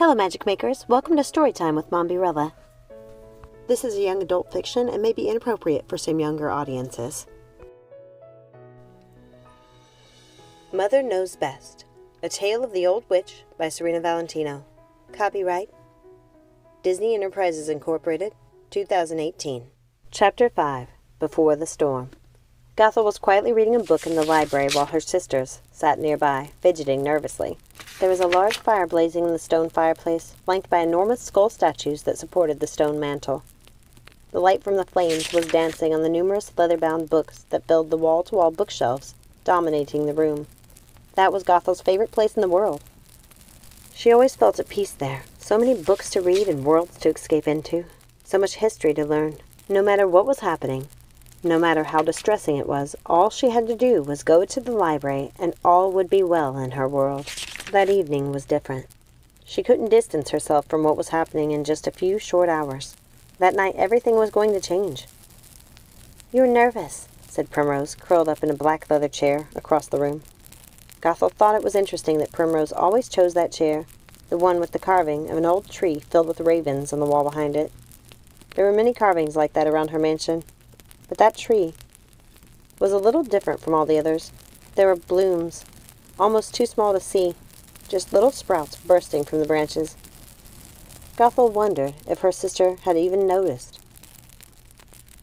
Hello Magic Makers, welcome to Storytime with Mombierella. This is a young adult fiction and may be inappropriate for some younger audiences. Mother Knows Best, A Tale of the Old Witch by Serena Valentino. Copyright Disney Enterprises Incorporated, 2018. Chapter 5, Before the Storm. Gothel was quietly reading a book in the library while her sisters sat nearby, fidgeting nervously. There was a large fire blazing in the stone fireplace, flanked by enormous skull statues that supported the stone mantel. The light from the flames was dancing on the numerous leather-bound books that filled the wall-to-wall bookshelves, dominating the room. That was Gothel's favorite place in the world. She always felt at peace there. So many books to read and worlds to escape into. So much history to learn. No matter what was happening, no matter how distressing it was, all she had to do was go to the library and all would be well in her world. That evening was different. She couldn't distance herself from what was happening in just a few short hours. That night everything was going to change. "You're nervous," said Primrose, curled up in a black leather chair across the room. Gothel thought it was interesting that Primrose always chose that chair, the one with the carving of an old tree filled with ravens on the wall behind it. There were many carvings like that around her mansion, but that tree was a little different from all the others. There were blooms, almost too small to see, just little sprouts bursting from the branches. Gothel wondered if her sister had even noticed.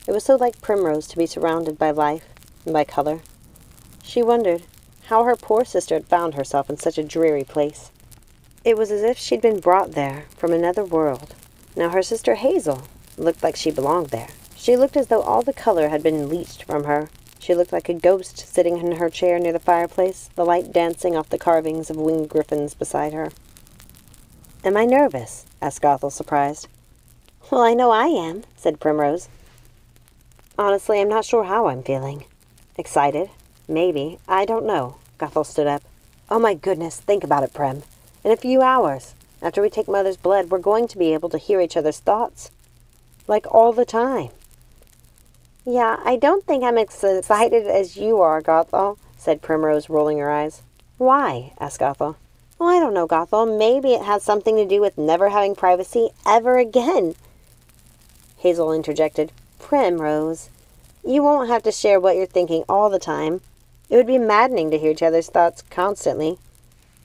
It was so like Primrose to be surrounded by life and by color. She wondered how her poor sister had found herself in such a dreary place. It was as if she'd been brought there from another world. Now her sister Hazel looked like she belonged there. She looked as though all the color had been leached from her. She looked like a ghost sitting in her chair near the fireplace, the light dancing off the carvings of winged griffins beside her. "Am I nervous?" asked Gothel, surprised. "Well, I know I am," said Primrose. "Honestly, I'm not sure how I'm feeling. Excited? Maybe. I don't know." Gothel stood up. "Oh my goodness, think about it, Prim. In a few hours, after we take Mother's blood, we're going to be able to hear each other's thoughts. Like all the time." "Yeah, I don't think I'm as excited as you are, Gothel," said Primrose, rolling her eyes. "Why?" asked Gothel. "Oh, I don't know, Gothel. Maybe it has something to do with never having privacy ever again." Hazel interjected. "Primrose, you won't have to share what you're thinking all the time. It would be maddening to hear each other's thoughts constantly."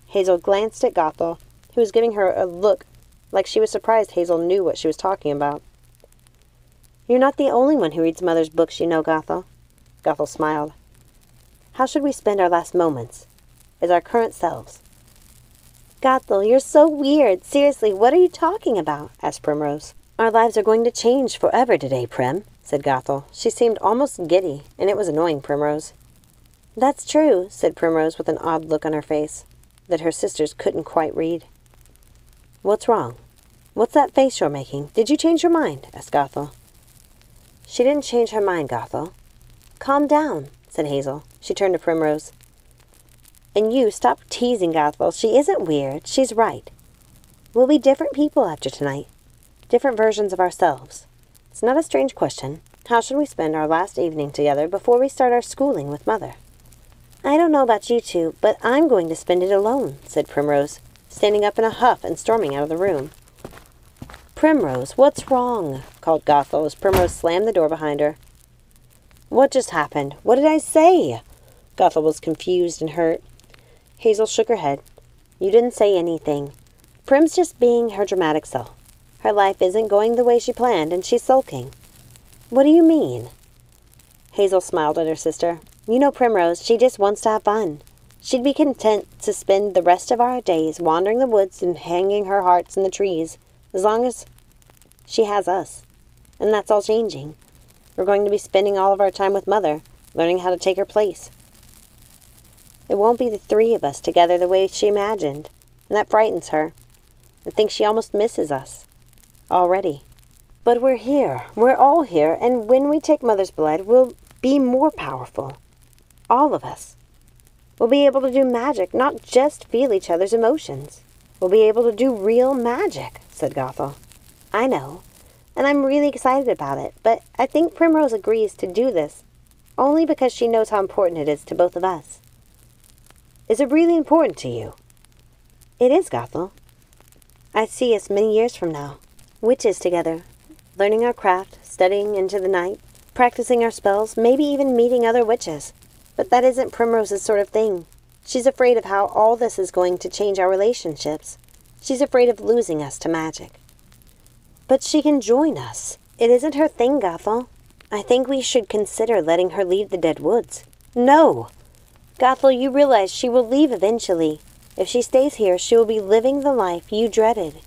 Hazel glanced at Gothel, who was giving her a look like she was surprised Hazel knew what she was talking about. "You're not the only one who reads Mother's books, you know, Gothel." Gothel smiled. "How should we spend our last moments? As our current selves?" "Gothel, you're so weird. Seriously, what are you talking about?" asked Primrose. "Our lives are going to change forever today, Prim," said Gothel. She seemed almost giddy, and it was annoying Primrose. "That's true," said Primrose with an odd look on her face that her sisters couldn't quite read. "What's wrong? What's that face you're making? Did you change your mind?" asked Gothel. "She didn't change her mind, Gothel." "Calm down," said Hazel. She turned to Primrose. "And you, stop teasing Gothel. She isn't weird. She's right. We'll be different people after tonight. Different versions of ourselves. It's not a strange question. How should we spend our last evening together before we start our schooling with Mother?" "I don't know about you two, but I'm going to spend it alone," said Primrose, standing up in a huff and storming out of the room. "Primrose, what's wrong?" called Gothel as Primrose slammed the door behind her. "What just happened? What did I say?" Gothel was confused and hurt. Hazel shook her head. "You didn't say anything. Prim's just being her dramatic self. Her life isn't going the way she planned, and she's sulking." "What do you mean?" Hazel smiled at her sister. "You know Primrose, she just wants to have fun. She'd be content to spend the rest of our days wandering the woods and hanging her hearts in the trees, as long as she has us. And that's all changing. We're going to be spending all of our time with Mother, learning how to take her place. It won't be the three of us together the way she imagined, and that frightens her. I think she almost misses us. Already. But we're here. We're all here, and when we take Mother's blood, we'll be more powerful. All of us. We'll be able to do magic, not just feel each other's emotions. We'll be able to do real magic," said Gothel. "I know, and I'm really excited about it, but I think Primrose agrees to do this only because she knows how important it is to both of us." "Is it really important to you?" "It is, Gothel." I see us many years from now, witches together, learning our craft, studying into the night, practicing our spells, maybe even meeting other witches. But that isn't Primrose's sort of thing. She's afraid of how all this is going to change our relationships. She's afraid of losing us to magic. But she can join us. It isn't her thing, Gothel. I think we should consider letting her leave the Dead Woods. No! Gothel, you realize she will leave eventually. If she stays here, she will be living the life you dreaded.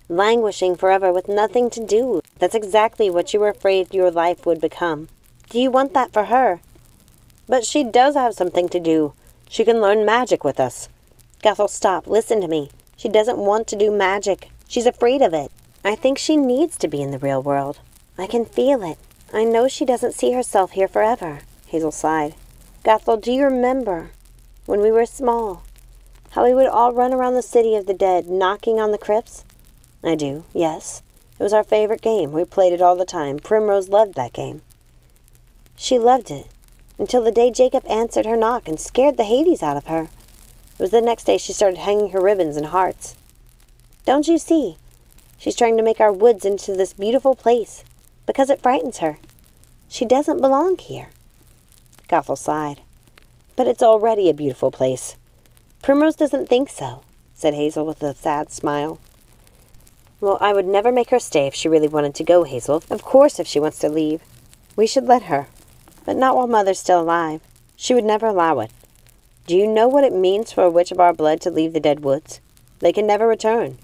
Languishing forever with nothing to do. That's exactly what you were afraid your life would become. Do you want that for her? But she does have something to do. She can learn magic with us. Gothel, stop. Listen to me. She doesn't want to do magic. She's afraid of it. I think she needs to be in the real world. I can feel it. I know she doesn't see herself here forever. Hazel sighed. Gothel, do you remember when we were small? How we would all run around the city of the dead, knocking on the crypts? I do, yes. It was our favorite game. We played it all the time. Primrose loved that game. She loved it, until the day Jacob answered her knock and scared the Hades out of her. It was the next day she started hanging her ribbons and hearts. Don't you see? She's trying to make our woods into this beautiful place, because it frightens her. She doesn't belong here. Gothel sighed. But it's already a beautiful place. Primrose doesn't think so, said Hazel with a sad smile. Well, I would never make her stay if she really wanted to go, Hazel. Of course, if she wants to leave. We should let her. But not while Mother's still alive. She would never allow it. Do you know what it means for a witch of our blood to leave the Dead Woods? They can never return.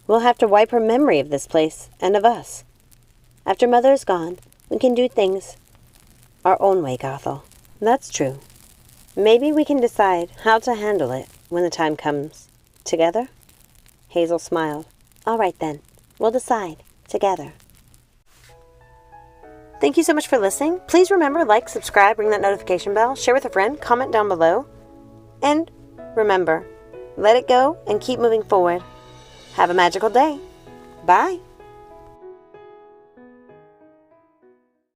We'll have to wipe her memory of this place, and of us. After Mother is gone, we can do things our own way, Gothel. That's true. Maybe we can decide how to handle it when the time comes. Together? Hazel smiled. All right, then. We'll decide. Together. Thank you so much for listening. Please remember, like, subscribe, ring that notification bell, share with a friend, comment down below. And remember, let it go and keep moving forward. Have a magical day. Bye.